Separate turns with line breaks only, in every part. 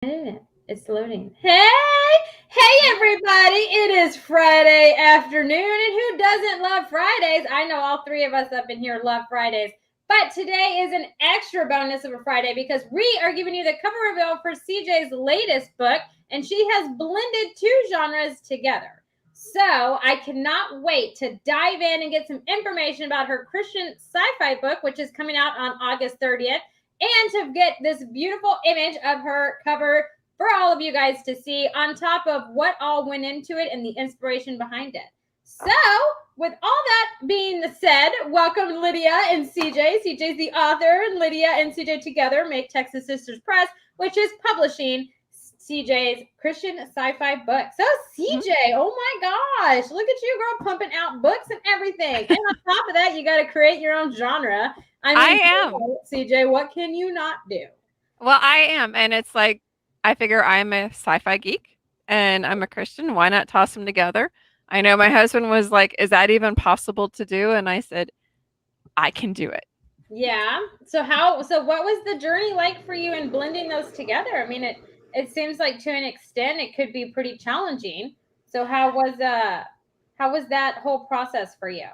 It's loading. Hey, everybody! It is Friday afternoon, and who doesn't love Fridays? I know all three of us up in here love Fridays, but today is an extra bonus of a Friday because we are giving you the cover reveal for CJ's latest book, and she has blended two genres together. So I cannot wait to dive in and get some information about her Christian sci-fi book, which is coming out on August 30th, and to get this beautiful image of her cover for all of you guys to see, on top of what all went into it and the inspiration behind it. So, with all that being said, welcome Lydia and CJ. CJ's the author, and Lydia and CJ together make Texas Sisters Press, which is publishing CJ's Christian sci-fi book. So CJ, oh my gosh, look at you, girl, pumping out books and everything. And on top of that, you got to create your own genre.
I am.
CJ, what can you not do?
Well, I am. And it's like, I figure I'm a sci-fi geek and I'm a Christian. Why not toss them together? I know my husband was like, is that even possible to do? And I said, I can do it.
Yeah. So what was the journey like for you in blending those together? I mean, it seems like to an extent it could be pretty challenging. So how was that whole process for you?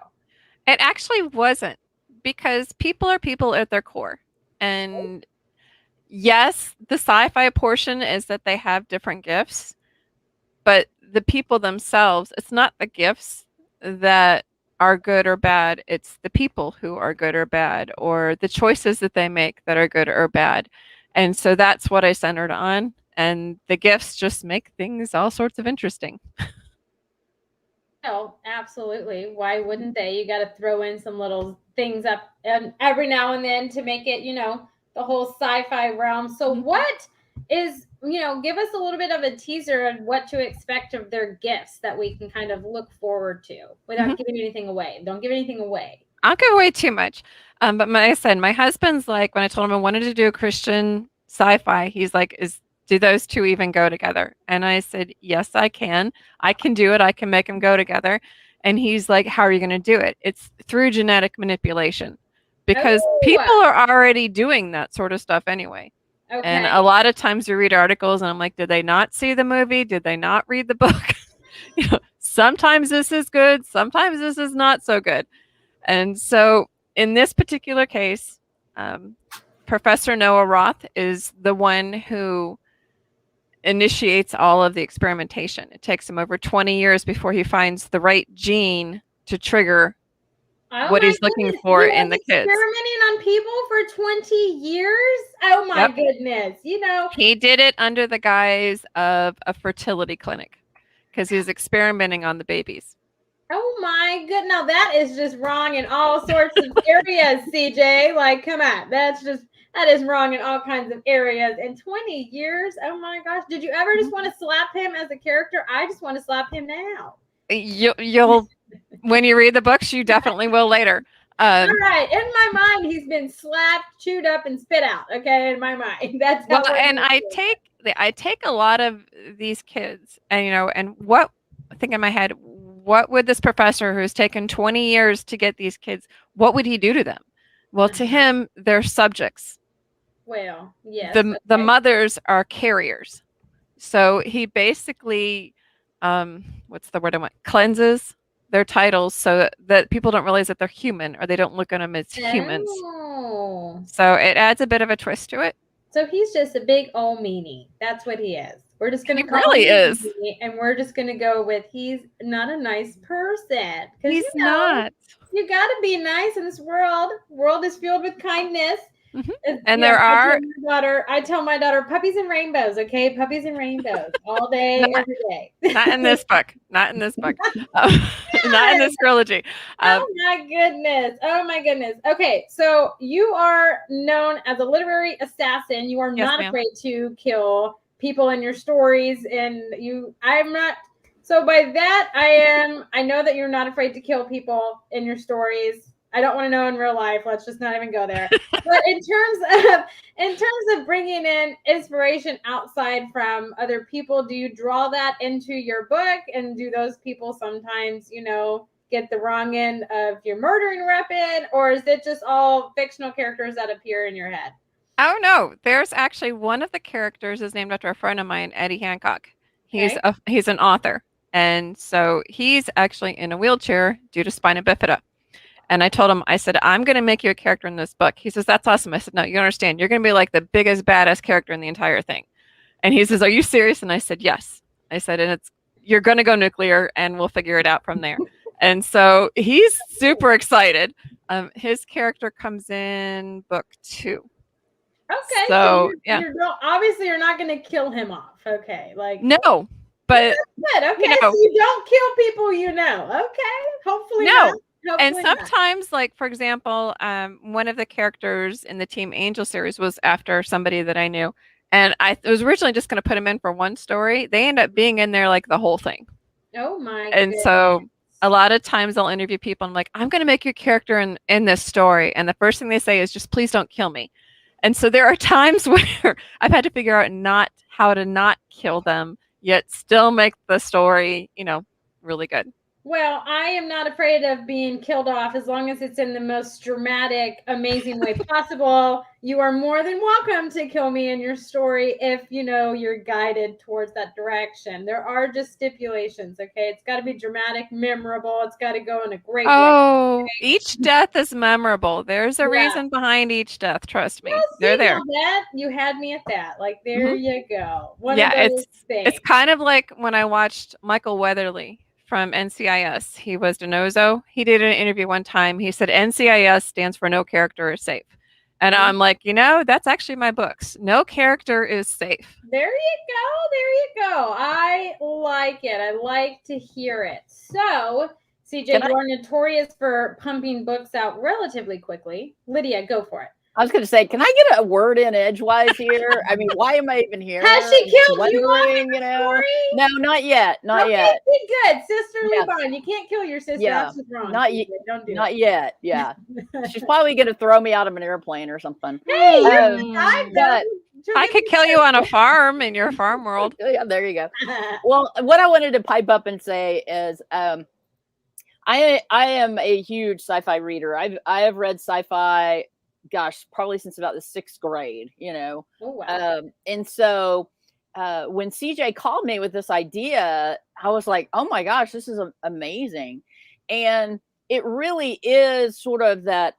It actually wasn't, because people are people at their core. And yes, the sci-fi portion is that they have different gifts, but the people themselves, it's not the gifts that are good or bad. It's the people who are good or bad, or the choices that they make that are good or bad. And so that's what I centered on. And the gifts just make things all sorts of interesting.
Oh, absolutely. Why wouldn't they? You got to throw in some little things up and every now and then to make it, the whole sci-fi realm. So what is, give us a little bit of a teaser on what to expect of their gifts that we can kind of look forward to without giving anything away. Don't give anything away.
I'll give away too much. But like I said, my husband's like, when I told him I wanted to do a Christian sci-fi, he's like, do those two even go together? And I said, yes, I can. I can do it. I can make them go together. And he's like, how are you going to do it? It's through genetic manipulation, because people are already doing that sort of stuff anyway. Okay. And a lot of times we read articles and I'm like, did they not see the movie? Did they not read the book? Sometimes this is good. Sometimes this is not so good. And so in this particular case, Professor Noah Roth is the one who initiates all of the experimentation. It takes him over 20 years before he finds the right gene to trigger what he's looking for in the kids.
Experimenting on people for 20 years? Oh my goodness.
He did it under the guise of a fertility clinic because he was experimenting on the babies.
Oh my good. Now that is just wrong in all sorts of areas, CJ. Like, come on. That is wrong in all kinds of areas. In 20 years, oh my gosh. Did you ever just want to slap him as a character? I just want to slap him now.
You'll when you read the books, you definitely will later.
All right. In my mind, he's been slapped, chewed up, and spit out. Okay, in my mind. That's how
and I take a lot of these kids, and and what I think in my head, what would this professor who's taken 20 years to get these kids, what would he do to them? Well, to him, they're subjects.
Well, yes.
The mothers are carriers. So he basically, what's the word I want? Cleanses their titles so that people don't realize that they're human, or they don't look at them as humans.
Oh.
So it adds a bit of a twist to it.
So he's just a big old meanie. That's what he is. We're just going to
call him is.
And we're just going to go with he's not a nice person.
He's not.
You got to be nice in this world. World is filled with kindness.
Mm-hmm. And there are.
I tell my daughter, puppies and rainbows, okay? Puppies and rainbows all day, every day.
Not in this book. Not in this book. Not in this trilogy.
Oh my goodness. Okay, so you are known as a literary assassin. You are not afraid to kill people in your stories, and I'm not. So by that, I know that you're not afraid to kill people in your stories. I don't want to know in real life. Let's just not even go there. But in terms of bringing in inspiration outside from other people, do you draw that into your book? And do those people sometimes, get the wrong end of your murdering weapon? Or is it just all fictional characters that appear in your head?
Oh no, there's actually one of the characters is named after a friend of mine, Eddie Hancock.
Okay.
He's an author, and so he's actually in a wheelchair due to spina bifida. And I told him, I said, I'm going to make you a character in this book. He says, that's awesome. I said, no, you don't understand. You're going to be like the biggest badass character in the entire thing. And he says, are you serious? And I said, yes. I said, and you're going to go nuclear, and we'll figure it out from there. And so he's super excited. His character comes in book 2.
Okay, so
So yeah,
obviously you're not going to kill him off. Okay, like
no, but
good. Okay,
you know,
so you don't kill people you know. Okay, hopefully
no.
not.
And
Hopefully not.
sometimes, like for example, one of the characters in the Team Angel series was after somebody that I knew, and I was originally just going to put him in for one story. They end up being in there like the whole thing.
Oh my
And
goodness.
so a lot of times I'll interview people. I'm like, I'm going to make your character in this story, and the first thing they say is just please don't kill me. And so there are times where I've had to figure out not how to not kill them, yet still make the story, really good.
Well, I am not afraid of being killed off as long as it's in the most dramatic, amazing way possible. You are more than welcome to kill me in your story if you're guided towards that direction. There are just stipulations, okay? It's got to be dramatic, memorable. It's got to go in a great way.
Oh, each death is memorable. There's a
Yeah.
reason behind each death. Trust me.
Well, see,
They're there.
that you had me at that. Like there you go. One
Yeah,
of those things.
it's kind of like when I watched Michael Weatherly from NCIS. He was Denozo. He did an interview one time. He said NCIS stands for no character is safe. And I'm like, that's actually my books. No character is safe.
There you go. There you go. I like it. I like to hear it. So, CJ, you are notorious for pumping books out relatively quickly. Lydia, go for it.
I was going to say, can I get a word in edgewise here? I mean, why am I even here?
Has she killed you off in
the
story?
No, not yet. Not yet.
Good. Sisterly bond. You can't kill your sister.
Yeah.
That's wrong.
Not,
Don't do
not
it.
yet. Yeah. She's probably going to throw me out of an airplane or something.
Hey,
I could kill you on a farm in your farm world.
Yeah, there you go. Well, what I wanted to pipe up and say is I am a huge sci-fi reader. I have read sci-fi, gosh, probably since about the 6th grade,
Oh, wow.
And so when CJ called me with this idea, I was like, oh my gosh, this is amazing. And it really is sort of that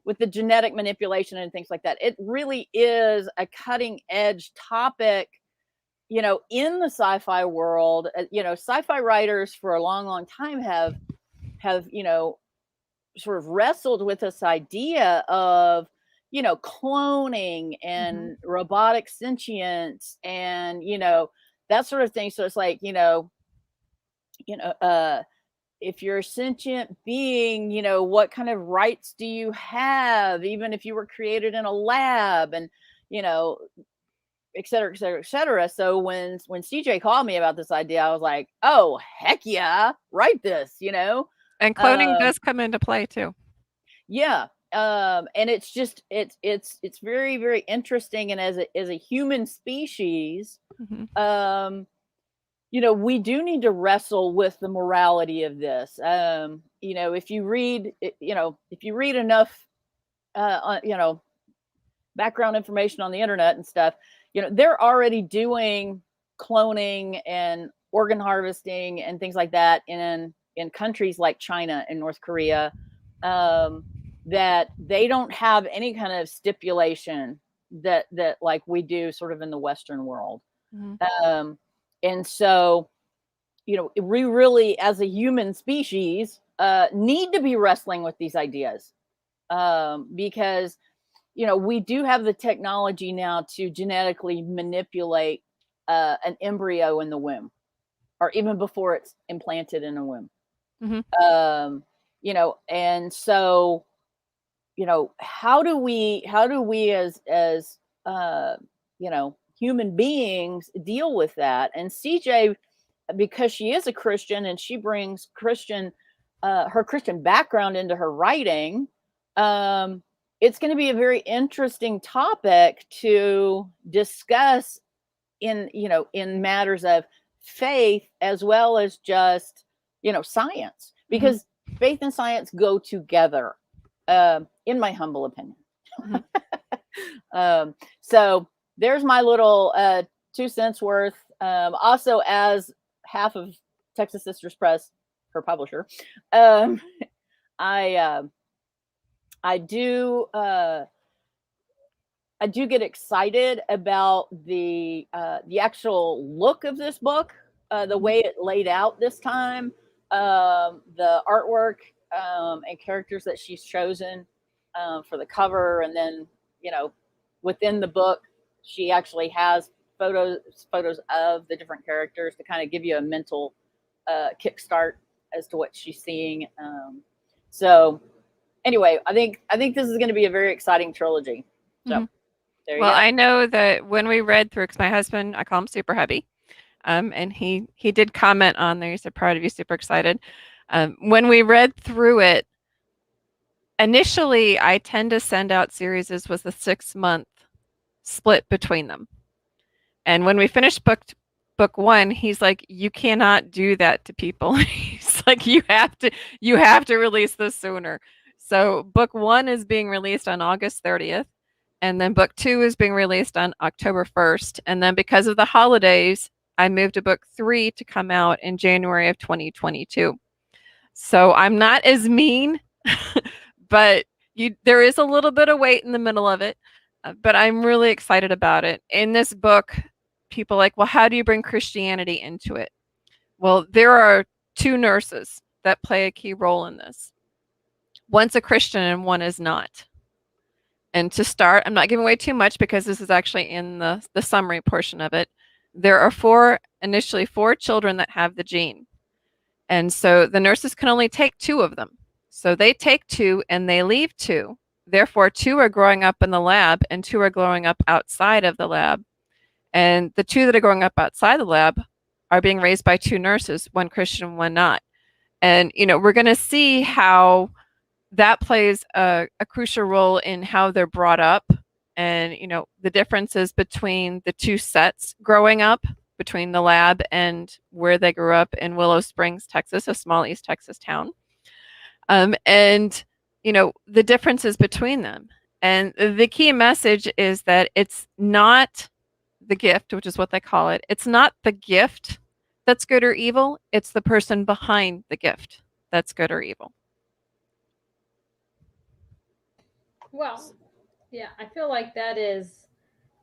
with the genetic manipulation and things like that, it really is a cutting edge topic, in the sci-fi world. Sci-fi writers for a long, long time have sort of wrestled with this idea of cloning and robotic sentience and that sort of thing. So it's like if you're a sentient being, what kind of rights do you have, even if you were created in a lab, and et cetera, et cetera, et cetera. So when CJ called me about this idea, I was like, oh heck yeah, write this,
And cloning does come into play too.
Yeah. And it's just it's very, very interesting. And as a human species, we do need to wrestle with the morality of this. If you read enough background information on the internet and stuff, they're already doing cloning and organ harvesting and things like that in countries like China and North Korea, that they don't have any kind of stipulation that like we do sort of in the Western world. And so, we really, as a human species, need to be wrestling with these ideas, because, we do have the technology now to genetically manipulate an embryo in the womb, or even before it's implanted in a womb. And so, how do we as human beings deal with that? And CJ, because she is a Christian and she brings her Christian background into her writing, it's going to be a very interesting topic to discuss in matters of faith as well as just science, because faith and science go together, in my humble opinion. So there's my little 2 cents worth. Also, as half of Texas Sisters Press, her publisher, I I do I do get excited about the actual look of this book, the way it laid out this time, the artwork and characters that she's chosen for the cover, and then within the book, she actually has photos of the different characters to kind of give you a mental kickstart as to what she's seeing. So anyway, I think this is going to be a very exciting trilogy. So.
Mhm.
There
Well,
you go.
I know that when we read through, because my husband, I call him Super Hubby, and he did comment on there. He said, "Proud of you, super excited." When we read through it, initially, I tend to send out series with a 6-month split between them. And when we finished book 1, he's like, "You cannot do that to people." He's like, "You have to release this sooner." So book 1 is being released on August 30th, and then book 2 is being released on October 1st. And then because of the holidays, I moved to book 3 to come out in January of 2022. So I'm not as mean, but there is a little bit of wait in the middle of it. But I'm really excited about it. In this book, people are like, well, how do you bring Christianity into it? Well, there are 2 nurses that play a key role in this. One's a Christian and one is not. And to start, I'm not giving away too much because this is actually in the summary portion of it. There are initially four children that have the gene. And so the nurses can only take 2 of them. So they take 2 and they leave 2. Therefore, 2 are growing up in the lab and 2 are growing up outside of the lab. And the 2 that are growing up outside the lab are being raised by 2 nurses, one Christian, one not. And, we're going to see how that plays a crucial role in how they're brought up and, the differences between the 2 sets growing up, between the lab and where they grew up in Willow Springs, Texas, a small East Texas town. And, the differences between them. And the key message is that it's not the gift, which is what they call it. It's not the gift that's good or evil. It's the person behind the gift that's good or evil.
Well, yeah, I feel like that is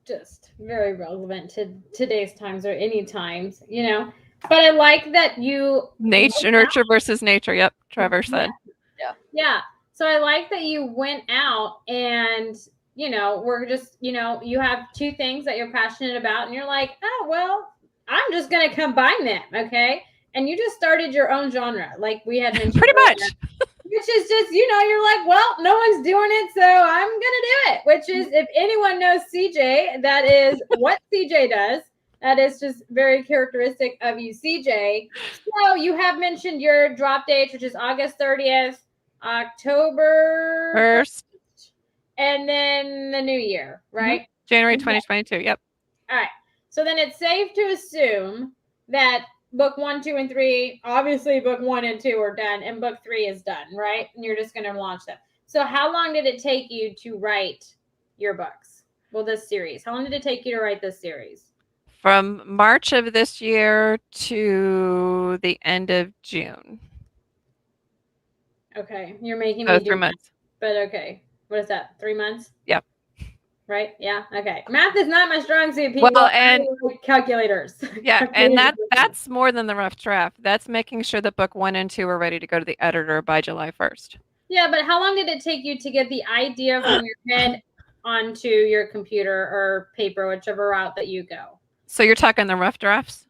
just very relevant to today's times or any times, But I like that you
nurture versus nature. Yep, Trevor said.
Yeah. So I like that you went out and we're just you have 2 things that you're passionate about, and you're like, oh well, I'm just gonna combine them, okay? And you just started your own genre, like we had mentioned
pretty
earlier.
much.
Which is just, you're like, well, no one's doing it, so I'm going to do it. Which is, if anyone knows CJ, that is what CJ does. That is just very characteristic of you, CJ. So you have mentioned your drop dates, which is August 30th, October
1st,
and then the new year, right?
Mm-hmm. January 2022, yep.
All right. So then it's safe to assume that book 1, 2, and 3, obviously book 1 and 2 are done, and book 3 is done, right? And you're just going to launch them. So how long did it take you to write your books? Well, this series. How long did it take you to write this series?
From March of this year to the end of June.
Okay. You're making me do
3 months.
But okay. What is that? 3 months?
Yep.
Right? Yeah. Okay. Math is not my strong suit, people.
Well, and
calculators.
Yeah, and that's more than the rough draft. That's making sure that book 1 and 2 are ready to go to the editor by July 1st.
Yeah, but how long did it take you to get the idea from your head onto your computer or paper, whichever route that you go?
So you're talking the rough drafts?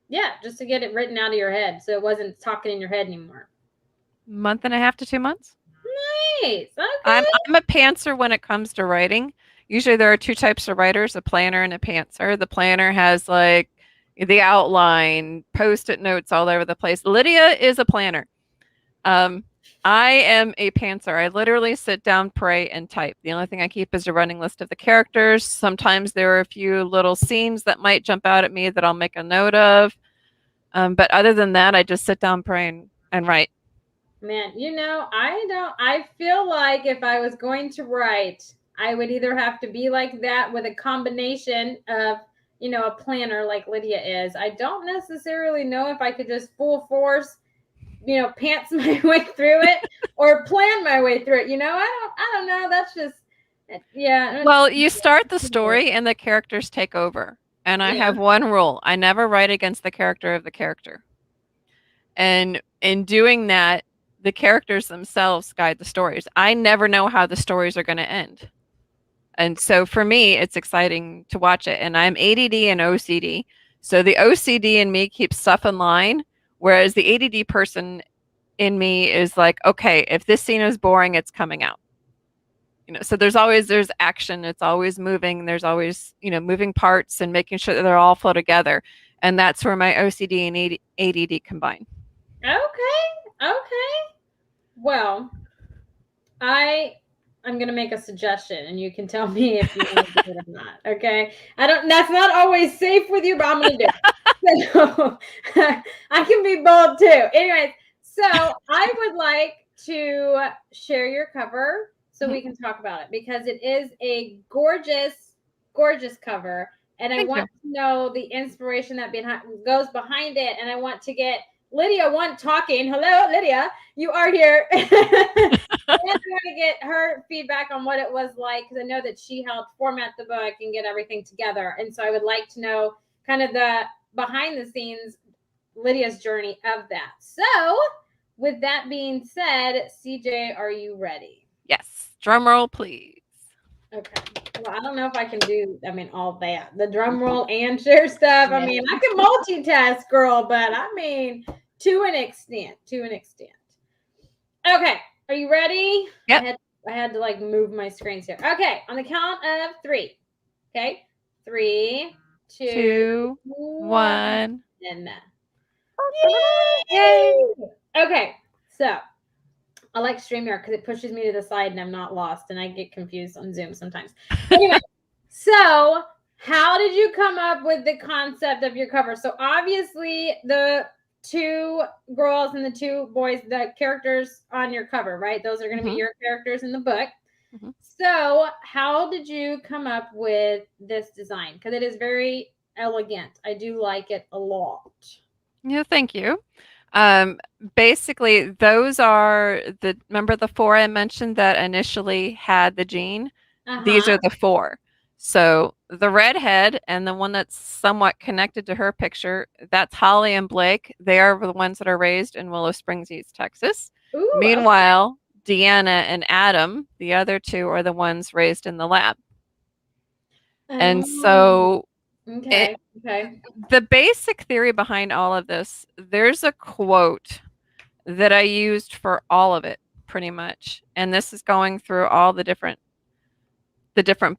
Yeah, just to get it written out of your head so it wasn't talking in your head anymore.
Month and a half to 2 months.
Nice. Okay.
I'm a pantser when it comes to writing. Usually there are 2 types of writers, a planner and a pantser. The planner has like the outline, post-it notes all over the place. Lydia is a planner. I am a pantser. I literally sit down, pray, and type. The only thing I keep is a running list of the characters. Sometimes there are a few little scenes that might jump out at me that I'll make a note of. But other than that, I just sit down, pray, and write.
Man, I feel like if I was going to write, I would either have to be like that with a combination of, a planner like Lydia is. I don't necessarily know if I could just full force, pants my way through it or plan my way through it. I don't know. That's just, yeah.
Well, you start the story and the characters take over. And I have one rule. I never write against the character of the character. And in doing that, the characters themselves guide the stories. I never know how the stories are going to end. And so for me, it's exciting to watch it. And I'm ADD and OCD. So the OCD in me keeps stuff in line, whereas the ADD person in me is like, okay, if this scene is boring, it's coming out. So there's action. It's always moving. There's always, moving parts and making sure that they're all flow together. And that's where my OCD and ADD combine.
Okay. Well, I'm going to make a suggestion and you can tell me if you want to do it or not. Okay. That's not always safe with you, but I'm going to do it. So, I can be bold too. Anyways, so I would like to share your cover so we can talk about it because it is a gorgeous, gorgeous cover. And I want to know the inspiration that goes behind it. And I want to get Lydia talking. Hello, Lydia. You are here. I want to get her feedback on what it was like because I know that she helped format the book and get everything together. And so I would like to know kind of the behind the scenes, Lydia's journey of that. So with that being said, CJ, are you ready?
Yes. Drum roll, please.
Okay. Well, I don't know if I can do, all that. The drum roll and share stuff. I can multitask, girl, but to an extent. Okay. Are you ready?
Yep.
I had to move my screens here. Okay. On the count of 3. Okay. 3, 2, 1. And yay! Okay. So I like StreamYard because it pushes me to the side and I'm not lost and I get confused on Zoom sometimes. Anyway, so how did you come up with the concept of your cover? So obviously the 2 girls and the 2 boys, the characters on your cover, right? Those are going to be your characters in the book. So how did you come up with this design? Because it is very elegant. I do like it a lot.
Yeah, thank you. Basically, those are remember the 4 I mentioned that initially had the gene? These are the 4. So the redhead and the one that's somewhat connected to her picture, that's Holly and Blake. They are the ones that are raised in Willow Springs, East Texas.
Ooh,
Meanwhile, Deanna and Adam, the other 2, are the ones raised in the lab. And so the basic theory behind all of this, there's a quote that I used for all of it pretty much. And this is going through all the different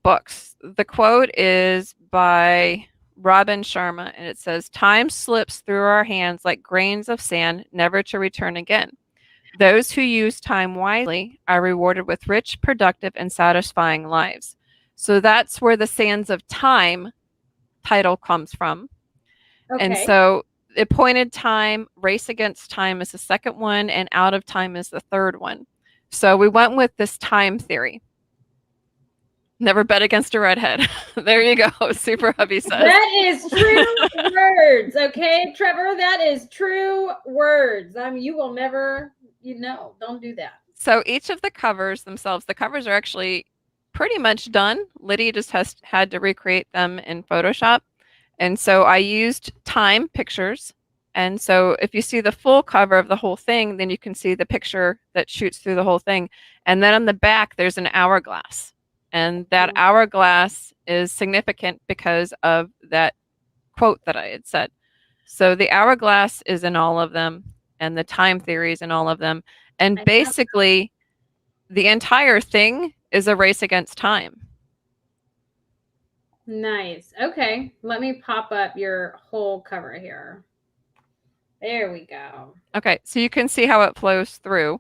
books. The quote is by Robin Sharma and it says, "Time slips through our hands like grains of sand, never to return again. Those who use time wisely are rewarded with rich, productive, and satisfying lives." So that's where the Sands of Time title comes from. Okay. And so Appointed Time, Race Against Time is the second one, and Out of Time is the third one. So we went with this time theory. Never bet against a redhead. There you go. Super Hubby says.
That is true words. Okay, Trevor, that is true words. You will never, don't do that.
So each of the covers themselves, the covers are actually pretty much done. Lydia just had to recreate them in Photoshop. And so I used time pictures. And so if you see the full cover of the whole thing, then you can see the picture that shoots through the whole thing. And then on the back, there's an hourglass. And that hourglass is significant because of that quote that I had said. So the hourglass is in all of them, and the time theory is in all of them. And basically, the entire thing is a race against time.
Nice. Okay. Let me pop up your whole cover here. There we go.
Okay. So you can see how it flows through.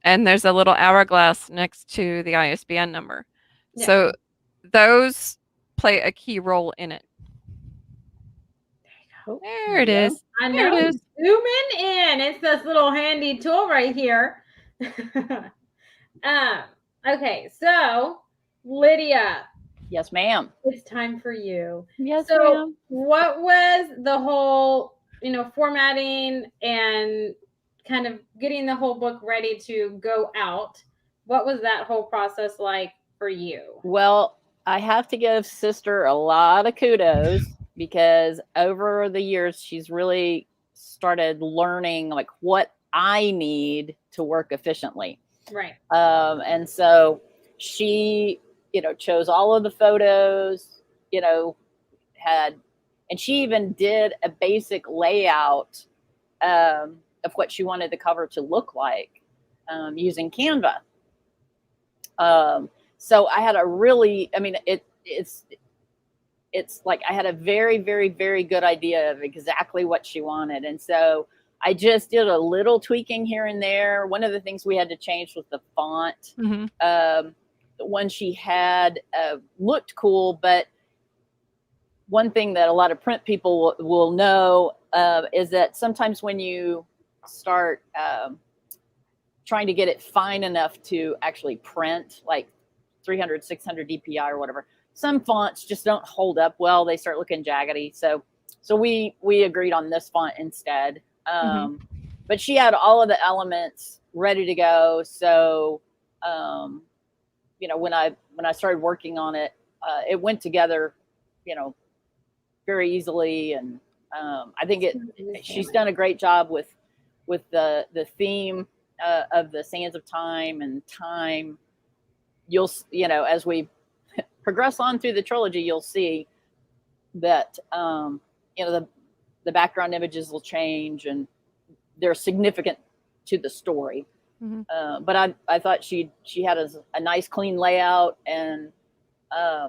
And there's a little hourglass next to the ISBN number. Yeah. So those play a key role in it. There it is.
I know. It is. Zooming in. It's this little handy tool right here. Okay. So Lydia,
Yes, ma'am.
it's time for you.
Yes,
So,
ma'am.
what was the whole, formatting and kind of getting the whole book ready to go out? What was that whole process like for you?
Well, I have to give sister a lot of kudos because over the years she's really started learning like what I need to work efficiently.
Right.
And so she, chose all of the photos, had, and she even did a basic layout of what she wanted the cover to look like using Canva. So I had a really, I mean, it's like I had a very, very, very good idea of exactly what she wanted. And so I just did a little tweaking here and there. One of the things we had to change was the font.
Mm-hmm.
The one she had looked cool, but one thing that a lot of print people will know is that sometimes when you start trying to get it fine enough to actually print, like 300, 600 DPI or whatever, some fonts just don't hold up well. They start looking jaggedy. So we agreed on this font instead. But she had all of the elements ready to go. So, when I started working on it, it went together, very easily. And I think she's done a great job with the theme of the Sands of Time and time. You'll, as we progress on through the trilogy, you'll see that the background images will change and they're significant to the story. But I thought she had a nice clean layout, and I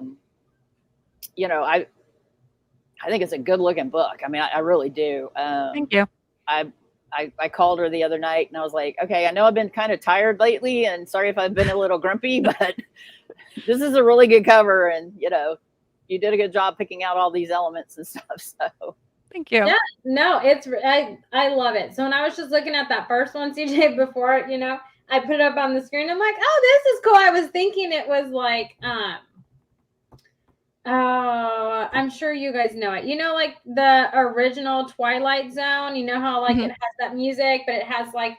think it's a good looking book. I mean, I really do.
Thank you.
I called her the other night and I was like, okay, I know I've been kind of tired lately and sorry if I've been a little grumpy, but this is a really good cover. And, you did a good job picking out all these elements and stuff. So
thank you.
Yeah, no, I love it. So when I was just looking at that first one, CJ, before, I put it up on the screen. I'm like, oh, this is cool. I was thinking it was like, I'm sure you guys know it. Like the original Twilight Zone, how like it has that music, but it has like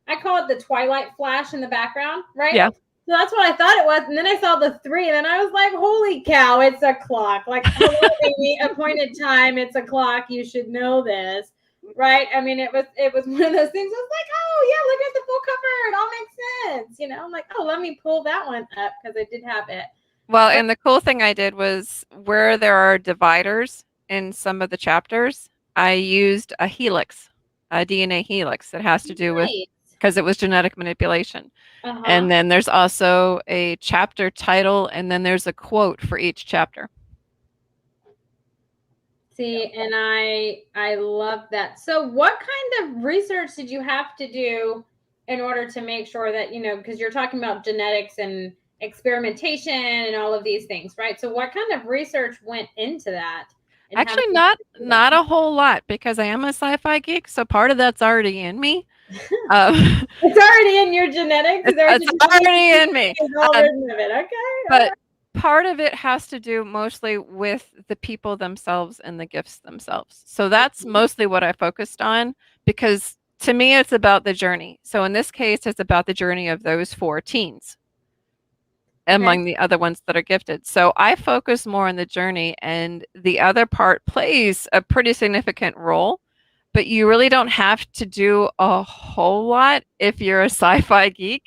I call it the Twilight flash in the background, right?
Yeah.
So that's what I thought it was. And then I saw the 3, and then I was like, holy cow, it's a clock. Like, hello, baby, appointed time, it's a clock. You should know this. Right? I mean, it was one of those things. I was like, oh yeah, look at the full cover. It all makes sense. I'm like, oh, let me pull that one up because I did have it.
Well, and the cool thing I did was where there are dividers in some of the chapters, I used a helix, a DNA helix that has to do with, because it was genetic manipulation. And then there's also a chapter title, and then there's a quote for each chapter.
See, and I love that. So what kind of research did you have to do in order to make sure that, because you're talking about genetics and experimentation and all of these things, right? So what kind of research went into that?
Actually, not a whole lot, because I am a sci-fi geek, so part of that's already in me.
It's already in your genetics.
It's already in me.
Okay.
But part of it has to do mostly with the people themselves and the gifts themselves. So that's mostly what I focused on, because to me, it's about the journey. So in this case, it's about the journey of those 4 teens among the other ones that are gifted. So I focus more on the journey, and the other part plays a pretty significant role, but you really don't have to do a whole lot if you're a sci-fi geek.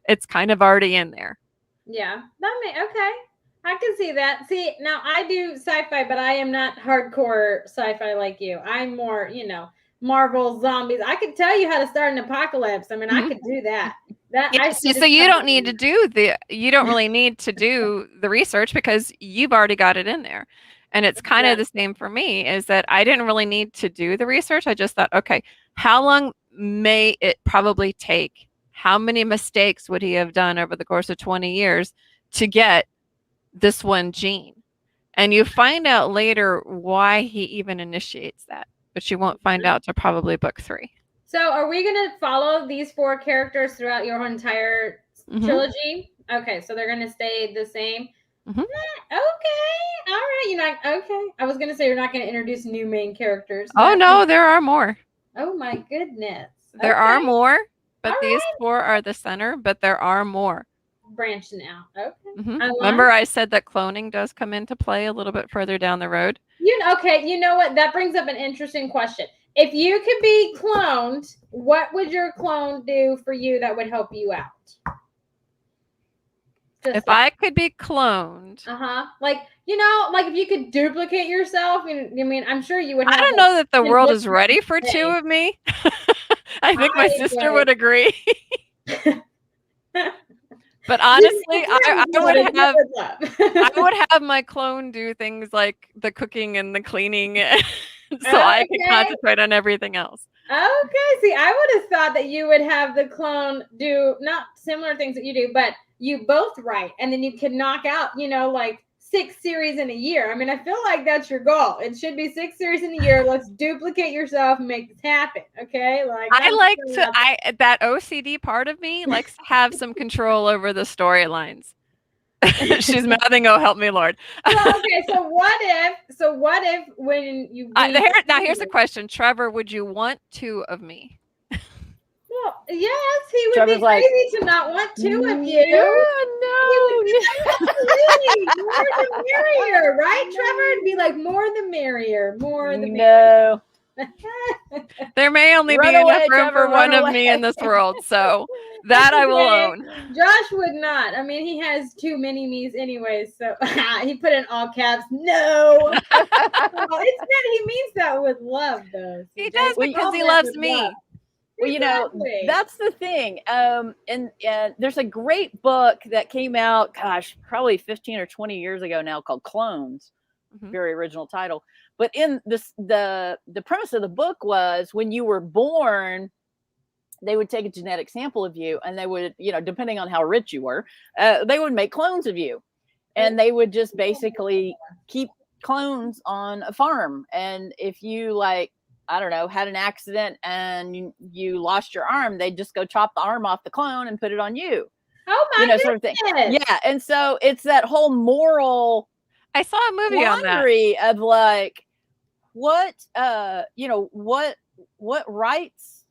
It's kind of already in there.
Yeah, okay. I can see that. See, now I do sci-fi, but I am not hardcore sci-fi like you. I'm more, Marvel zombies. I could tell you how to start an apocalypse. I mean, I could do that.
So you don't need to you don't really need to do the research because you've already got it in there. And it's kind of the same for me, is that I didn't really need to do the research. I just thought, okay, how long may it probably take? How many mistakes would he have done over the course of 20 years to get this one gene? And you find out later why he even initiates that, but you won't find out till probably book 3.
So are we going to follow these 4 characters throughout your entire trilogy? Okay, so they're gonna stay the same.
Mhm.
Okay, all right. You're not okay. I was gonna say you're not gonna introduce new main characters.
Oh no, there are more.
Oh my goodness.
There
Okay.
are more, but
All
these
right.
4 are the center, but there are more.
Branching out. Okay.
Mhm.
I like
Remember I said that cloning does come into play a little bit further down the road?
Okay, you know what? That brings up an interesting question. If you could be cloned, what would your clone do for you that would help you out?
If I could be cloned.
Like, like if you could duplicate yourself, I mean, I'm sure you would have.
I don't know that the world is ready for 2 of me. I think my sister would agree. But honestly, I would have my clone do things like the cooking and the cleaning so I can concentrate on everything else.
Okay, see, I would have thought that you would have the clone do not similar things that you do, but you both write, and then you could knock out, like 6 series in a year. I mean, I feel like that's your goal. It should be 6 series in a year. Let's duplicate yourself and make this happen. Okay,
that OCD part of me likes to have some control over the storylines. She's mouthing, "Oh, help me, Lord."
Okay, so what if when you
now here's the question, Trevor, would you want 2 of me?
Well, yes, he would
Trevor's
be crazy to not want 2 of you.
No.
Absolutely. More the merrier, right, Trevor? It'd be like more the merrier. More the merrier.
No.
There may only be enough room for one of me in this world, so that I will own.
Josh would not. I mean, he has too many me's anyways, so he put in all caps. No. It's good. He means that with love, though.
He does because he loves me.
Well, that's the thing. And there's a great book that came out, gosh, probably 15 or 20 years ago now, called Clones. Mm-hmm. Very original title. But in this, the premise of the book was when you were born, they would take a genetic sample of you, and they would, depending on how rich you were, they would make clones of you, and they would just basically keep clones on a farm. And if you I don't know, had an accident and you lost your arm, they'd just go chop the arm off the clone and put it on you.
Oh my goodness.
Sort of thing. Yeah, and so it's that whole moral.
I saw a movie on that.
Of what rights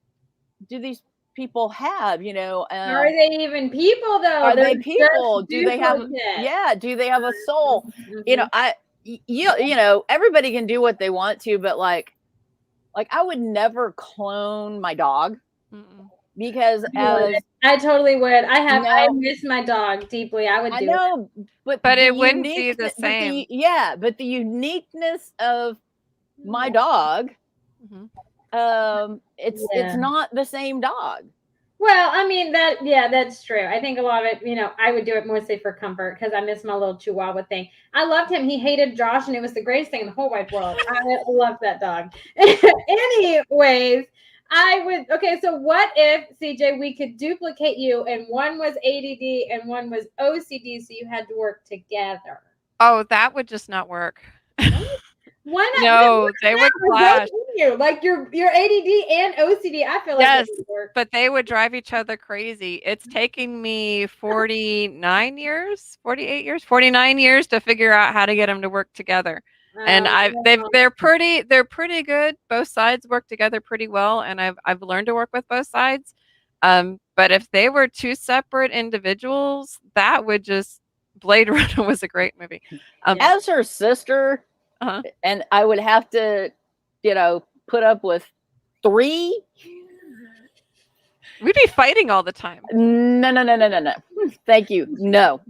do these people have?
Are they even people though?
Are they people? Do they have? Yeah. Do they have a soul? Mm-hmm. Everybody can do what they want to, but I would never clone my dog. Mm-mm. Because
I totally would. I miss my dog deeply. I would do
it.
But it wouldn't be the same.
But the uniqueness of my dog, it's not the same dog.
Well, I mean that's true. I think a lot of it, I would do it mostly for comfort because I miss my little Chihuahua thing. I loved him. He hated Josh, and it was the greatest thing in the whole wide world. I love that dog. Anyways, I would. Okay, so what if, CJ, we could duplicate you, and one was ADD and one was OCD, so you had to work together?
Oh, that would just not work.
Why not?
No, they would clash.
Like your ADD and OCD, I feel like
yes,
it would work.
But they would drive each other crazy. It's taking me 49 years to figure out how to get them to work together. And they're pretty good. Both sides work together pretty well, and I've learned to work with both sides. But if they were 2 separate individuals, that would just Blade Runner was a great movie.
As her sister, and I would have to, put up with 3.
We'd be fighting all the time.
No. Thank you. No.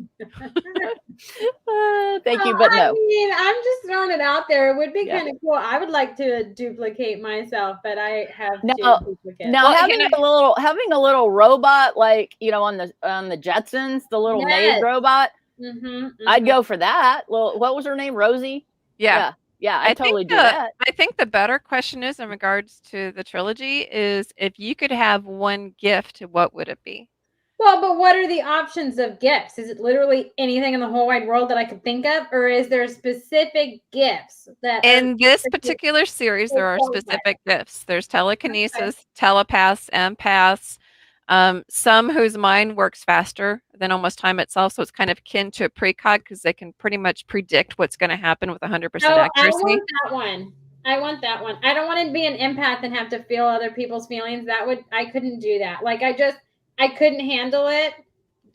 Thank you, but no.
I mean, I'm just throwing it out there. It would be kind of cool. I would like to duplicate myself, but I have to duplicate.
Now, having a little robot, on the Jetsons, the little maid robot, I'd go for that. Well, what was her name? Rosie?
Yeah.
Yeah, I totally do that.
I think the better question is, in regards to the trilogy, is if you could have one gift, what would it be?
Well, but what are the options of gifts? Is it literally anything in the whole wide world that I could think of? Or is there specific gifts that
in this particular series, there are specific gifts. There's telekinesis, telepaths, empaths, Some whose mind works faster than almost time itself. So it's kind of akin to a precog because they can pretty much predict what's going to happen with 100%
Oh, I
accuracy.
want that one. I want that one. I don't want to be an empath and have to feel other people's feelings. I couldn't do that. Like I couldn't handle it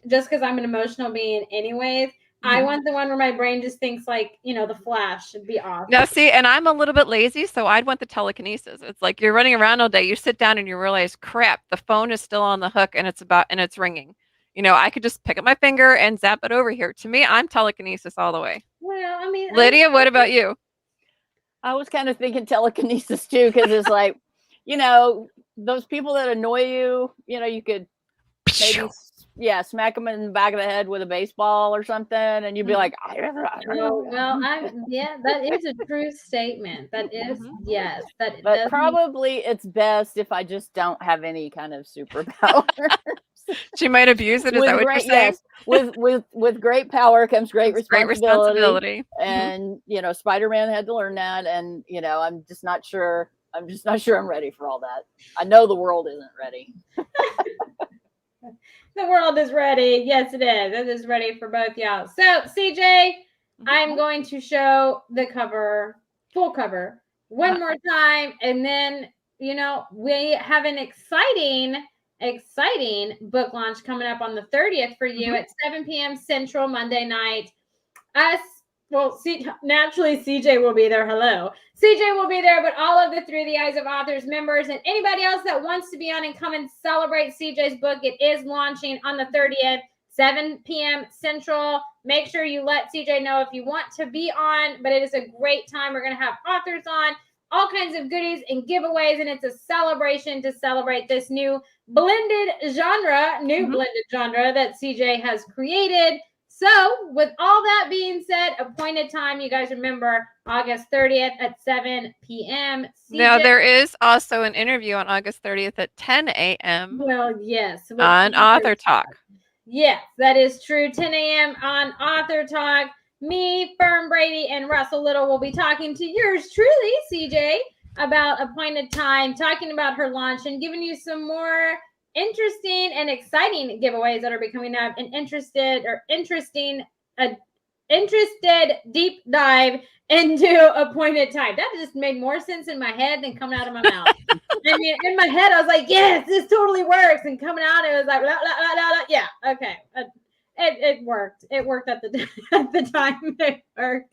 just because I'm an emotional being anyways. I want the one where my brain just thinks like, the Flash should be off.
Now, see, and I'm a little bit lazy, so I'd want the telekinesis. It's like you're running around all day, you sit down and you realize, crap, the phone is still on the hook and it's ringing. I could just pick up my finger and zap it over here. To me, I'm telekinesis all the way.
Well, I mean,
Lydia, what about you?
I was kind of thinking telekinesis too, because it's like, those people that annoy you, you could maybe smack them in the back of the head with a baseball or something, and you'd be like,
well, that is a true statement. That is, yes.
But probably it's best if I just don't have any kind of superpower.
She might abuse it. Is that what you're saying?
Yes. With great power comes great responsibility.
Mm-hmm.
And Spider-Man had to learn that, and I'm just not sure I'm ready for all that. I know the world isn't ready.
The world is ready. Yes, it is. It is ready for both y'all. So, CJ, I'm going to show the full cover, one more time. And then, we have an exciting book launch coming up on the 30th for you at 7 p.m. Central Monday night. Naturally, CJ will be there. Hello. CJ will be there, but all of the Through the Eyes of Authors members and anybody else that wants to be on and come and celebrate CJ's book, it is launching on the 30th, 7 p.m. Central. Make sure you let CJ know if you want to be on, but it is a great time. We're going to have authors on, all kinds of goodies and giveaways, and it's a celebration to celebrate this new blended genre that CJ has created. So, with all that being said, appointed time, you guys remember August 30th at 7 p.m.
Now, there is also an interview on August 30th at 10 a.m.
Well, yes.
On Author Talk.
Yes, that is true. 10 a.m. on Author Talk. Me, Fern Brady, and Russell Little will be talking to yours truly, CJ, about appointed time, talking about her launch, and giving you some more interesting and exciting giveaways that are becoming up, and interested deep dive into appointed time. That just made more sense in my head than coming out of my mouth. I mean, in my head, I was like, yes, this totally works. And coming out, it was like, blah, blah, blah, blah, blah. Yeah, okay. It worked. It worked at the time. It worked.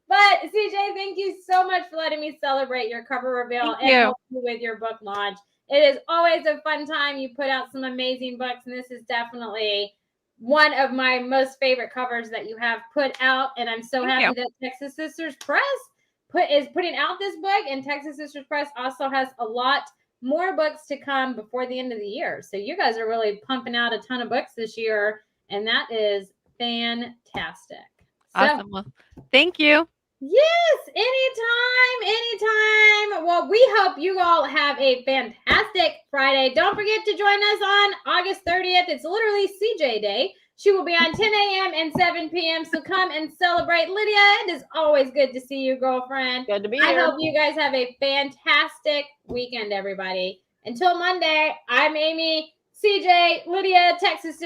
But CJ, thank you so much for letting me celebrate your cover reveal and help you with your book launch. It is always a fun time. You put out some amazing books, and this is definitely one of my most favorite covers that you have put out. And I'm so happy that Texas Sisters Press is putting out this book, and Texas Sisters Press also has a lot more books to come before the end of the year. So you guys are really pumping out a ton of books this year, and that is fantastic.
Awesome. Well, thank you.
Yes, anytime. Well, we hope you all have a fantastic Friday. Don't forget to join us on August 30th. It's literally CJ Day. She will be on 10 a.m. and 7 p.m. So come and celebrate. Lydia, it is always good to see you, girlfriend.
Good to be here.
I hope you guys have a fantastic weekend, everybody. Until Monday, I'm Amy, CJ, Lydia, Texas